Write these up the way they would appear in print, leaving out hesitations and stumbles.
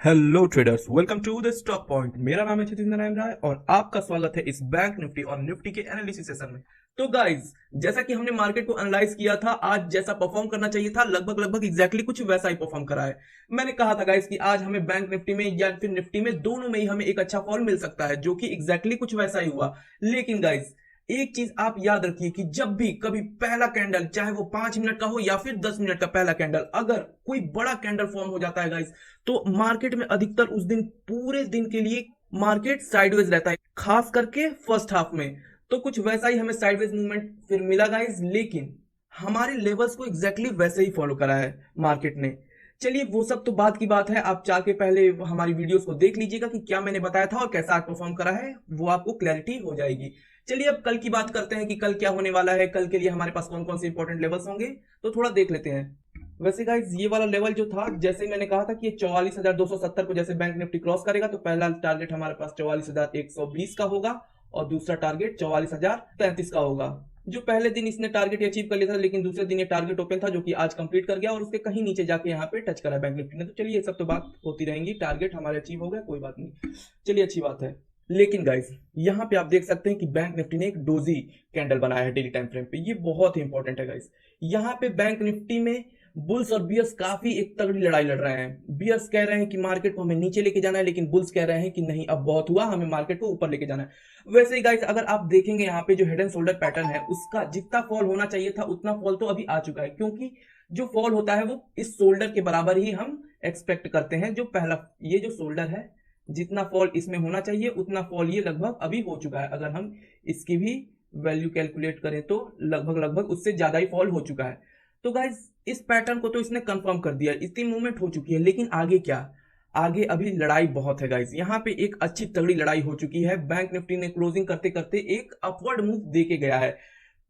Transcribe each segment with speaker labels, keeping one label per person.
Speaker 1: Hello traders, welcome to the stock point. मेरा नाम है जितेंद्र नारायण राय और आपका स्वागत है इस बैंक निफ्टी और निफ्टी के एनालिसिस सेशन में। तो गाइस, जैसा कि हमने मार्केट को एनालाइज किया था, आज जैसा परफॉर्म करना चाहिए था लगभग लगभग एग्जैक्टली कुछ वैसा ही परफॉर्म करा है। मैंने कहा था गाइस कि आज हमें बैंक निफ्टी में या फिर निफ्टी में दोनों में ही हमें एक अच्छा फॉल मिल सकता है, जो कि एग्जैक्टली कुछ वैसा ही हुआ। लेकिन गाइस, एक चीज आप याद रखिए कि जब भी कभी पहला कैंडल, चाहे वो 5 मिनट का हो या फिर 10 मिनट का पहला कैंडल, अगर कोई बड़ा कैंडल फॉर्म हो जाता है गाइस, तो मार्केट में अधिकतर उस दिन पूरे दिन के लिए मार्केट साइडवेज रहता है, खास करके फर्स्ट हाफ में। तो कुछ वैसा ही हमें साइडवेज मूवमेंट फिर मिला गाइस, लेकिन हमारे लेवल्स को एग्जैक्टली वैसे ही फॉलो करा है मार्केट ने। चलिए, वो सब तो बात की बात है। आप चाह के पहले हमारी वीडियोस को देख लीजिएगा कि क्या मैंने बताया था और कैसा आज परफॉर्म करा है, वो आपको क्लैरिटी हो जाएगी। चलिए, अब कल की बात करते हैं कि कल क्या होने वाला है, कल के लिए हमारे पास कौन कौन से इंपॉर्टेंट लेवल्स होंगे, तो थोड़ा देख लेते हैं। वैसे गाइस, ये वाला लेवल जो था, जैसे ही मैंने कहा था कि 44,270 को जैसे बैंक निफ्टी क्रॉस करेगा तो पहला टारगेट हमारे पास 44,120 का होगा और दूसरा टारगेट 44,033 का होगा। जो पहले दिन इसने टारगेट अचीव कर लिया था, लेकिन दूसरे दिन ये टारगेट ओपन था जो कि आज कंप्लीट कर गया और उसके कहीं नीचे जाके यहाँ पे टच करा बैंक निफ्टी ने। तो चलिए, ये सब तो बात होती रहेंगी, टारगेट हमारे अचीव हो गया, कोई बात नहीं, चलिए अच्छी बात है। लेकिन गाइस, यहाँ पे आप देख सकते हैं कि बैंक निफ्टी ने एक डोजी कैंडल बनाया है डेली टाइम फ्रेम पे। ये बहुत ही इंपॉर्टेंट है गाइस। यहाँ पे बैंक निफ्टी में बुल्स और बियर्स काफी एक तगड़ी लड़ाई लड़ रहे हैं। बियर्स कह रहे हैं कि मार्केट को हमें नीचे लेके जाना है, लेकिन बुल्स कह रहे हैं कि नहीं, अब बहुत हुआ, हमें मार्केट को ऊपर लेके जाना है। वैसे ही गाइस, अगर आप देखेंगे यहाँ पे जो हेड एंड शोल्डर पैटर्न है, उसका जितना फॉल होना चाहिए था उतना फॉल तो अभी आ चुका है, क्योंकि जो फॉल होता है वो इस शोल्डर के बराबर ही हम एक्सपेक्ट करते हैं। जो पहला ये जो शोल्डर है, जितना फॉल इसमें होना चाहिए उतना फॉल ये लगभग अभी हो चुका है। अगर हम इसकी भी वैल्यू कैलकुलेट करें तो लगभग लगभग उससे ज्यादा ही फॉल हो चुका है। तो गाइस, इस पैटर्न को तो इसने कंफर्म कर दिया, इतनी मूवमेंट हो चुकी है। लेकिन आगे क्या? आगे अभी लड़ाई बहुत है गाइस। यहाँ पे एक अच्छी तगड़ी लड़ाई हो चुकी है। बैंक निफ्टी ने क्लोजिंग करते करते एक अपवर्ड मूव दे के गया है।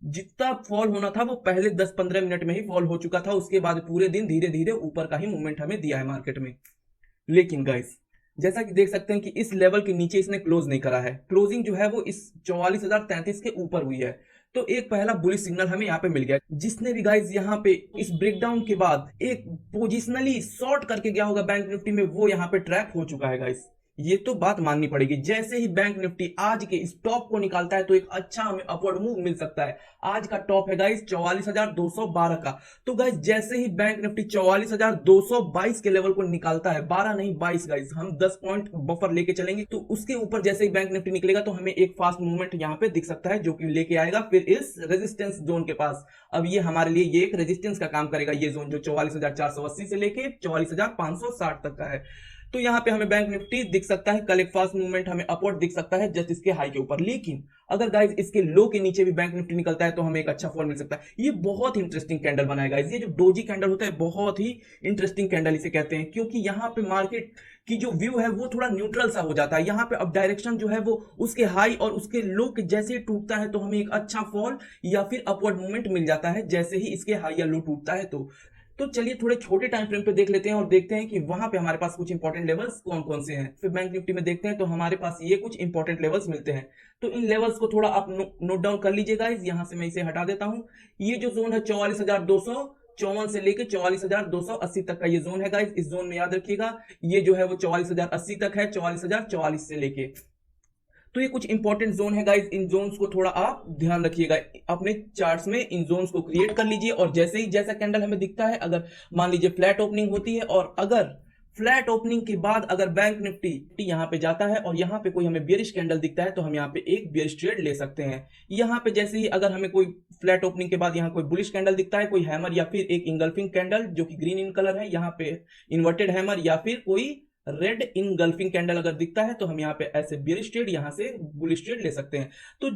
Speaker 1: जितना फॉल होना था वो पहले 10-15 मिनट में ही फॉल हो चुका था। उसके बाद पूरे दिन धीरे धीरे ऊपर का ही मूवमेंट हमें दिया है मार्केट में। लेकिन गाइस, जैसा कि देख सकते हैं कि इस लेवल के नीचे इसने क्लोज नहीं करा है। क्लोजिंग जो है वो इस 44,033 के ऊपर हुई है। तो एक पहला बुलिश सिग्नल हमें यहाँ पे मिल गया, जिसने भी गाइस यहाँ पे इस ब्रेकडाउन के बाद एक पोजिशनली शॉर्ट करके गया होगा बैंक निफ्टी में, वो यहाँ पे ट्रैप हो चुका है गाइस। ये तो बात माननी पड़ेगी। जैसे ही बैंक निफ्टी आज के इस टॉप को निकालता है तो एक अच्छा हमें अपवर्ड मूव मिल सकता है। आज का टॉप है गाइस 44,212 का। तो गाइस, जैसे ही बैंक निफ्टी 44,222 के लेवल को निकालता है, 12 नहीं 22 गाइस, हम 10 पॉइंट बफर लेके चलेंगे। तो उसके ऊपर जैसे ही बैंक निफ्टी निकलेगा तो हमें एक फास्ट मूवमेंट यहाँ पे दिख सकता है, जो कि लेके आएगा फिर इस रेजिस्टेंस जोन के पास। अब ये हमारे लिए ये एक रेजिस्टेंस का काम करेगा, ये जोन जो 44,480 से लेके 44,560 तक का है। तो यहाँ पे हमें बैंक निफ्टी दिख सकता है, कल एक फास्ट मूवमेंट हमें अपवर्ड दिख सकता है जस्ट इसके हाई के ऊपर। लेकिन अगर गाइस इसके लो के नीचे भी बैंक निफ्टी निकलता है तो हमें एक अच्छा फॉल मिल सकता है। ये बहुत ही इंटरेस्टिंग कैंडल बनाएगा गाइस। ये जो डोजी कैंडल होता है, बहुत ही इंटरेस्टिंग कैंडल इसे कहते हैं, क्योंकि यहाँ पे मार्केट की जो व्यू है वो थोड़ा न्यूट्रल सा हो जाता है। यहाँ पे अब डायरेक्शन जो है वो उसके हाई और उसके लो के जैसे ही टूटता है तो हमें एक अच्छा फॉल या फिर अपवर्ड मूवमेंट मिल जाता है, जैसे ही इसके हाई या लो टूटता है। तो चलिए थोड़े छोटे टाइम फ्रेम पे देख लेते हैं और देखते हैं कि वहां पे हमारे पास कुछ इंपॉर्टेंट लेवल्स कौन कौन से हैं। फिर बैंक निफ्टी में देखते हैं तो हमारे पास ये कुछ इंपॉर्टेंट लेवल्स मिलते हैं। तो इन लेवल्स को थोड़ा आप नोट डाउन कर लीजिएगा। यहां से मैं इसे हटा देता हूं। ये जो जोन है 44,254 से लेके 44,280 तक का ये जोन है गाइस। इस जोन में याद रखिएगा, ये जो है वो 44,080 तक है, 44,044 से लेके। तो ये कुछ इंपॉर्टेंट जोन है गाइस। इन जोन्स को थोड़ा आप ध्यान रखिएगा, अपने चार्ट्स में इन जोन्स को क्रिएट कर लीजिए। और जैसे ही जैसा कैंडल हमें दिखता है, अगर मान लीजिए फ्लैट ओपनिंग होती है और अगर फ्लैट ओपनिंग के बाद अगर बैंक निफ्टी यहाँ पे जाता है और यहाँ पे कोई हमें बियरिश कैंडल दिखता है तो हम यहाँ पे एक बियरिश ट्रेड ले सकते हैं। यहाँ पे जैसे ही अगर हमें कोई फ्लैट ओपनिंग के बाद यहाँ कोई बुलिश कैंडल दिखता है, कोई हैमर या फिर एक इंगल्फिंग कैंडल जो कि ग्रीन इन कलर है, यहाँ पे इन्वर्टेड हैमर या फिर कोई रेड इनगल्फिंग कैंडल अगर दिखता है तो हम यहाँ पे ऐसे बियरिश ट्रेड, यहाँ से बुलिश ट्रेड ले सकते हैं। तो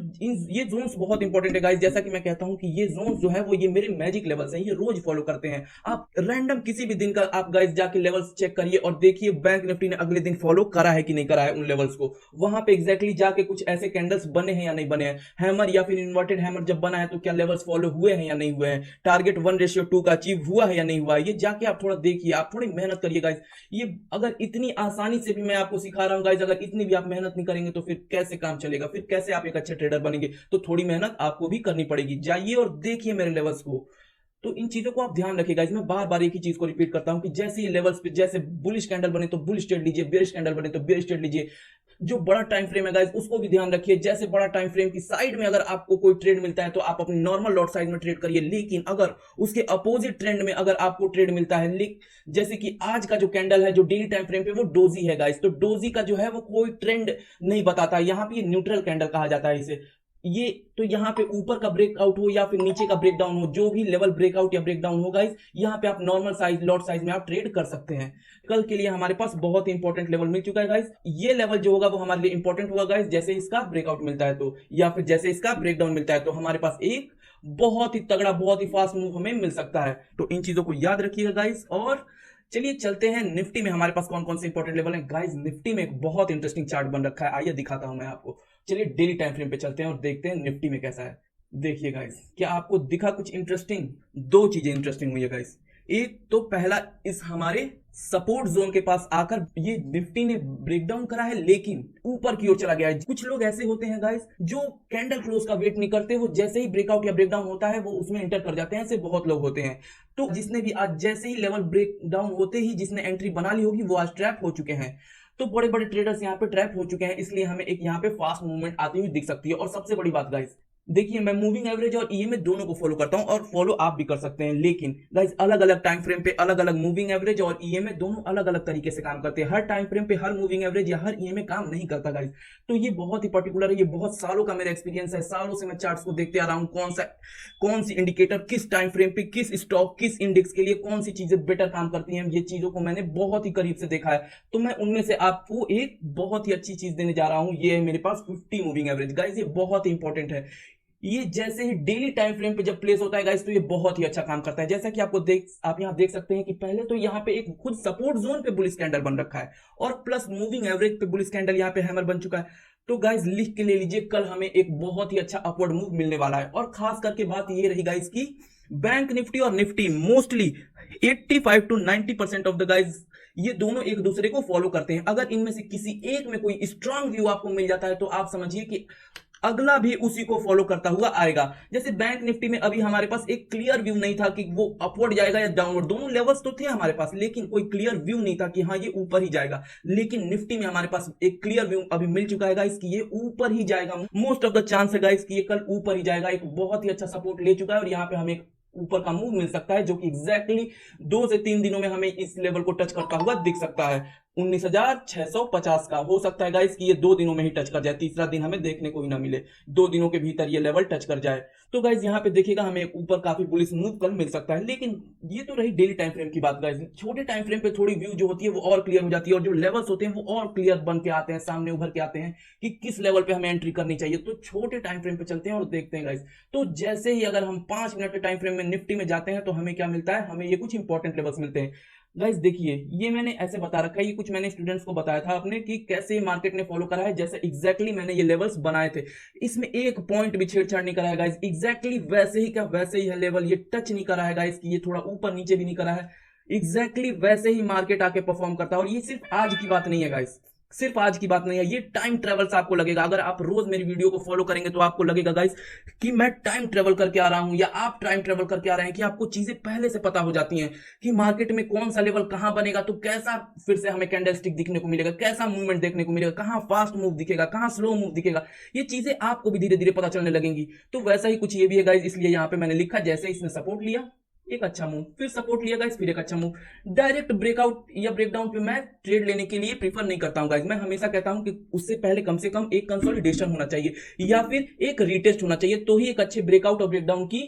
Speaker 1: ये जोन्स बहुत इंपॉर्टेंट है गाइस। जैसा कि मैं कहता हूं कि ये जोन्स जो है वो ये मेरे मैजिक लेवल्स हैं, ये रोज फॉलो करते हैं। आप रैंडम किसी भी दिन का आप गाइस जाके लेवल्स चेक करिए और देखिए बैंक निफ्टी ने अगले दिन फॉलो करा है कि नहीं करा है उन लेवल्स को। वहां पे एग्जैक्टली जाके कुछ ऐसे कैंडल्स बने हैं या नहीं बने हैं, हैमर या फिर इन्वर्टेड हैमर जब बना है तो क्या लेवल्स फॉलो हुए हैं या नहीं हुए हैं, टारगेट 1:2 का अचीव हुआ है या नहीं हुआ है, ये जाके आप थोड़ा देखिए, आप थोड़ी मेहनत करिए गाइस। ये अगर इतनी आसानी से भी मैं आपको सिखा रहा हूं गाइस, अगर इतनी भी आप मेहनत नहीं करेंगे तो फिर कैसे काम चलेगा, फिर कैसे आप एक अच्छे ट्रेडर बनेंगे। तो थोड़ी मेहनत आपको भी करनी पड़ेगी। जाइए और देखिए मेरे लेवल्स को। तो इन चीजों को आप ध्यान रखिएगा। मैं बार बार एक ही चीज को रिपीट करता हूं कि जैसे ही लेवल्स पे जैसे बुलिश कैंडल बने तो बुलिश ट्रेड लीजिए, बेरिश कैंडल बने तो बेरिश ट्रेड लीजिए। जो बड़ा टाइम फ्रेम है गाइस उसको भी ध्यान रखिए, जैसे बड़ा टाइम फ्रेम की साइड में अगर आपको कोई ट्रेड मिलता है तो आप अपनी नॉर्मल लॉट साइज में ट्रेड करिए, लेकिन अगर उसके अपोजिट ट्रेंड में अगर आपको ट्रेड मिलता है, जैसे कि आज का जो कैंडल है जो डेली टाइम फ्रेम पे वो डोजी है गाइस, तो डोजी का जो है वो कोई ट्रेंड नहीं बताता, यहाँ पे न्यूट्रल कैंडल कहा जाता है इसे। ये तो यहाँ पे ऊपर का ब्रेकआउट हो या फिर नीचे का ब्रेकडाउन हो, जो भी लेवल ब्रेकआउट या ब्रेकडाउन हो गाइस, यहाँ पे आप नॉर्मल साइज लॉट साइज में आप ट्रेड कर सकते हैं। कल के लिए हमारे पास बहुत इंपॉर्टेंट लेवल मिल चुका है गाइस। ये लेवल जो होगा वो हमारे लिए इंपॉर्टेंट होगा गाइस, जैसे इसका ब्रेकआउट मिलता है तो, या फिर जैसे इसका ब्रेकडाउन मिलता है तो हमारे पास एक बहुत ही तगड़ा बहुत ही फास्ट मूव हमें मिल सकता है। तो इन चीजों को याद रखिएगा गाइस। और चलिए चलते हैं निफ्टी में हमारे पास कौन कौन से इंपॉर्टेंट लेवल हैं गाइस। निफ्टी में एक बहुत इंटरेस्टिंग चार्ट बन रखा है, आइए दिखाता हूं मैं आपको। चलिए डेली टाइम फ्रेम पे चलते हैं और देखते हैं निफ्टी में कैसा है। देखिए गाइस, क्या आपको दिखा कुछ इंटरेस्टिंग? दो चीजें इंटरेस्टिंग हुई है गाइस। एक तो पहला, इस हमारे सपोर्ट जोन के पास आकर ये निफ्टी ने ब्रेकडाउन करा है लेकिन ऊपर की ओर चला गया है। कुछ लोग ऐसे होते हैं गाइस जो कैंडल क्लोज का वेट नहीं करते, वो जैसे ही ब्रेकआउट या ब्रेकडाउन होता है वो उसमें एंटर कर जाते हैं, ऐसे बहुत लोग होते हैं। तो जिसने भी आज जैसे ही लेवल ब्रेकडाउन होते ही जिसने एंट्री बना ली होगी वो आज ट्रैप हो चुके हैं। तो बड़े बड़े ट्रेडर्स यहाँ पे ट्रैप हो चुके हैं, इसलिए हमें एक यहाँ पे फास्ट मूवमेंट आती हुई दिख सकती है। और सबसे बड़ी बात गाइस, देखिए मैं मूविंग एवरेज और ईएमए दोनों को फॉलो करता हूं और फॉलो आप भी कर सकते हैं, लेकिन गाइस अलग अलग टाइम फ्रेम पे अलग अलग मूविंग एवरेज और ईएमए दोनों अलग अलग तरीके से काम करते हैं। हर टाइम फ्रेम पे हर मूविंग एवरेज या हर ईएमए काम नहीं करता गाइस। तो ये बहुत ही पर्टिकुलर है, ये बहुत सालों का मेरा एक्सपीरियंस है, सालों से मैं चार्ट्स को देखते आ रहा हूं, कौन सी इंडिकेटर किस टाइम फ्रेम पे किस स्टॉक किस इंडेक्स के लिए कौन सी चीजें बेटर काम करती हैं, ये चीजों को मैंने बहुत ही करीब से देखा है। तो मैं उनमें से आपको एक बहुत ही अच्छी चीज देने जा रहा हूं। ये है मेरे पास 50 मूविंग एवरेज गाइस, ये बहुत ही इंपॉर्टेंट है। ये जैसे ही डेली टाइम फ्रेम पे जब प्लेस होता है गाइस तो ये बहुत ही अच्छा काम करता है। जैसा कि आप यहाँ देख सकते हैं कि पहले तो यहाँ पे एक खुद सपोर्ट जोन पे बुलिश कैंडल बन रखा है और प्लस मूविंग एवरेज पे बुलिश कैंडल यहाँ पे हैमर बन चुका है। तो गाइस लिख के ले लीजिए, कल हमें एक बहुत ही अच्छा अपवर्ड मूव मिलने वाला है। और खास करके बात ये रही गाइस की बैंक निफ्टी और Nifty mostly 85 to 90% of the guys ये दोनों एक दूसरे को फॉलो करते हैं। अगर इनमें से किसी एक में कोई स्ट्रांग व्यू आपको मिल जाता है तो आप समझिए कि अगला भी उसी को फॉलो करता हुआ आएगा। जैसे बैंक निफ्टी में अभी हमारे पास एक क्लियर व्यू नहीं था कि वो अपवर्ड जाएगा या डाउनवर्ड, दोनों लेवल्स तो थे हमारे पास लेकिन कोई क्लियर व्यू नहीं था कि हाँ ये ऊपर ही जाएगा। लेकिन निफ्टी में हमारे पास एक क्लियर व्यू अभी मिल चुका है गाइस कि ये ऊपर ही जाएगा। मोस्ट ऑफ द चांस है गाइस कि ये कल ऊपर ही जाएगा। एक बहुत ही अच्छा सपोर्ट ले चुका है और यहाँ पे हमें ऊपर का मूव मिल सकता है जो कि एग्जैक्टली 2 से 3 दिनों में हमें इस लेवल को टच करता हुआ दिख सकता है। 19,650 का हो सकता है गाइस कि ये 2 दिनों में ही टच कर जाए, तीसरा दिन हमें देखने को ही ना मिले, 2 दिनों के भीतर ये लेवल टच कर जाए। तो गाइस यहाँ पे देखिएगा हमें ऊपर काफी बुलिश मूव कल मिल सकता है। लेकिन ये तो रही डेली टाइम फ्रेम की बात गाइस। छोटे टाइम फ्रेम पे थोड़ी व्यू जो होती है वो और क्लियर हो जाती है और जो लेवल्स होते हैं वो और क्लियर बन के आते हैं, सामने उभर के आते हैं कि किस लेवल पे हमें एंट्री करनी चाहिए। तो छोटे टाइम फ्रेम पे चलते हैं और देखते हैं गाइस। तो जैसे ही अगर हम 5 मिनट के टाइम फ्रेम में निफ्टी में जाते हैं तो हमें क्या मिलता है, हमें ये कुछ इंपॉर्टेंट लेवल्स मिलते हैं गाइस। देखिए ये मैंने ऐसे बता रखा है, ये कुछ मैंने स्टूडेंट्स को बताया था अपने कि कैसे मार्केट ने फॉलो करा है, जैसे एग्जैक्टली मैंने ये लेवल्स बनाए थे। इसमें एक पॉइंट भी छेड़छाड़ नहीं करा है गाइस, एग्जैक्टली वैसे ही क्या वैसे ही है लेवल, ये टच नहीं करा है गाइस कि ये थोड़ा ऊपर नीचे भी नहीं करा है, एग्जैक्टली वैसे ही मार्केट आके परफॉर्म करता है। और ये सिर्फ आज की बात नहीं है गाइस, सिर्फ आज की बात नहीं है, ये टाइम ट्रेवल से आपको लगेगा। अगर आप रोज मेरी वीडियो को फॉलो करेंगे तो आपको लगेगा गाइस कि मैं टाइम ट्रेवल करके आ रहा हूं या आप टाइम ट्रेवल करके आ रहे हैं, कि आपको चीजें पहले से पता हो जाती हैं कि मार्केट में कौन सा लेवल कहां बनेगा, तो कैसा फिर से हमें कैंडलस्टिक दिखने को मिलेगा, कैसा मूवमेंट देखने को मिलेगा, कहां फास्ट मूव दिखेगा, कहां स्लो मूव दिखेगा, ये चीजें आपको भी धीरे धीरे पता चलने लगेंगी। तो वैसा ही कुछ ये भी है गाइस, इसलिए यहाँ पे मैंने लिखा जैसे इसने सपोर्ट लिया एक अच्छा मूव, फिर सपोर्ट लिया गाइस फिर एक अच्छा मूव। डायरेक्ट ब्रेकआउट या ब्रेकडाउन पे मैं ट्रेड लेने के लिए प्रीफर नहीं करता हूं गाइस। मैं हमेशा कहता हूं कि उससे पहले कम से कम एक कंसोलिडेशन होना चाहिए या फिर एक रीटेस्ट होना चाहिए, तो ही एक अच्छे ब्रेकआउट और ब्रेकडाउन की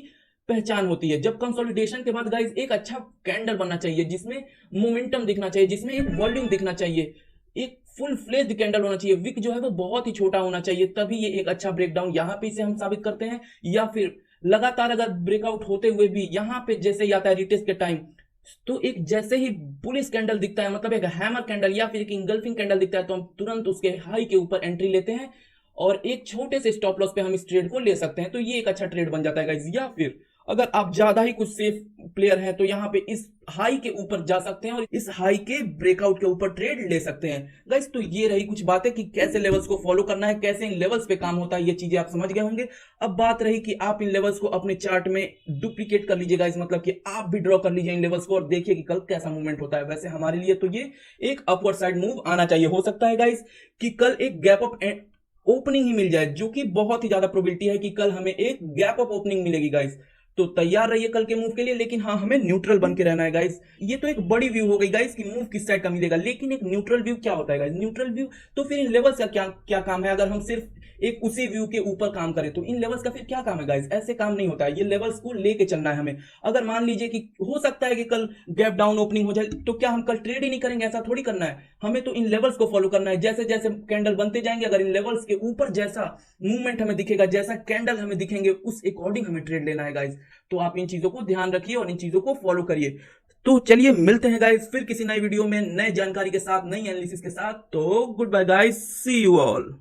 Speaker 1: पहचान होती है। जब कंसोलिडेशन के बाद गाइस एक अच्छा कैंडल बनना चाहिए जिसमें मोमेंटम दिखना चाहिए, जिसमें एक वॉल्यूम दिखना चाहिए, एक फुल फ्लेज्ड कैंडल होना चाहिए, विक जो है वो बहुत ही छोटा होना चाहिए, तभी ये एक अच्छा ब्रेकडाउन यहाँ पे इसे हम साबित करते हैं। या फिर लगातार अगर ब्रेकआउट होते हुए भी यहाँ पे जैसे ही आता है रिटेस्ट के टाइम, तो एक जैसे ही बुलिश कैंडल दिखता है, मतलब एक हैमर कैंडल या फिर एक इंगल्फिंग कैंडल दिखता है, तो हम तुरंत उसके हाई के ऊपर एंट्री लेते हैं और एक छोटे से स्टॉप लॉस पे हम इस ट्रेड को ले सकते हैं। तो ये एक अच्छा ट्रेड बन जाता है गाइस। या फिर अगर आप ज्यादा ही कुछ सेफ प्लेयर हैं तो यहाँ पे इस हाई के ऊपर जा सकते हैं और इस हाई के ब्रेकआउट के ऊपर ट्रेड ले सकते हैं गाइस। तो ये रही कुछ बातें कि कैसे लेवल्स को फॉलो करना है, कैसे इन लेवल्स पे काम होता है, ये चीजें आप समझ गए होंगे। अब बात रही कि आप इन लेवल्स को अपने चार्ट में डुप्लीकेट कर लीजिए गाइस, मतलब कि आप भी ड्रॉ कर लीजिए इन लेवल्स को और देखिए कि कल कैसा मूवमेंट होता है। वैसे हमारे लिए तो ये एक अपवर्ड साइड मूव आना चाहिए। हो सकता है गाइस कि कल एक गैप अप ओपनिंग ही मिल जाए, जो कि बहुत ही ज्यादा प्रोबेबिलिटी है कि कल हमें एक गैप अप ओपनिंग मिलेगी गाइस। तो तैयार रहिए कल के मूव के लिए, लेकिन हाँ हमें न्यूट्रल बन के रहना है गाइस। ये तो एक बड़ी व्यू हो गई गाइस कि मूव किस साइड का मिलेगा, लेकिन एक न्यूट्रल व्यू क्या होता है गाइस? न्यूट्रल व्यू तो फिर इन लेवल्स का क्या क्या काम है? अगर हम सिर्फ एक उसी व्यू के ऊपर काम करें तो इन लेवल्स का फिर क्या काम है गाइस? ऐसे काम नहीं होता है, ये लेवल्स को लेके चलना है हमें। अगर मान लीजिए कि हो सकता है कि कल गैप डाउन ओपनिंग हो जाए, तो क्या हम कल ट्रेड ही नहीं करेंगे? ऐसा थोड़ी करना है, हमें तो इन लेवल्स को फॉलो करना है। जैसे जैसे कैंडल बनते जाएंगे, अगर इन लेवल्स के ऊपर जैसा मूवमेंट हमें दिखेगा, जैसा कैंडल हमें दिखेंगे, उस अकॉर्डिंग हमें ट्रेड लेना है गाइस। तो आप इन चीजों को ध्यान रखिए और इन चीजों को फॉलो करिए। तो चलिए मिलते हैं गाइस फिर किसी नई वीडियो में, नए जानकारी के साथ, नई एनालिसिस के साथ। तो good bye guys, see you all.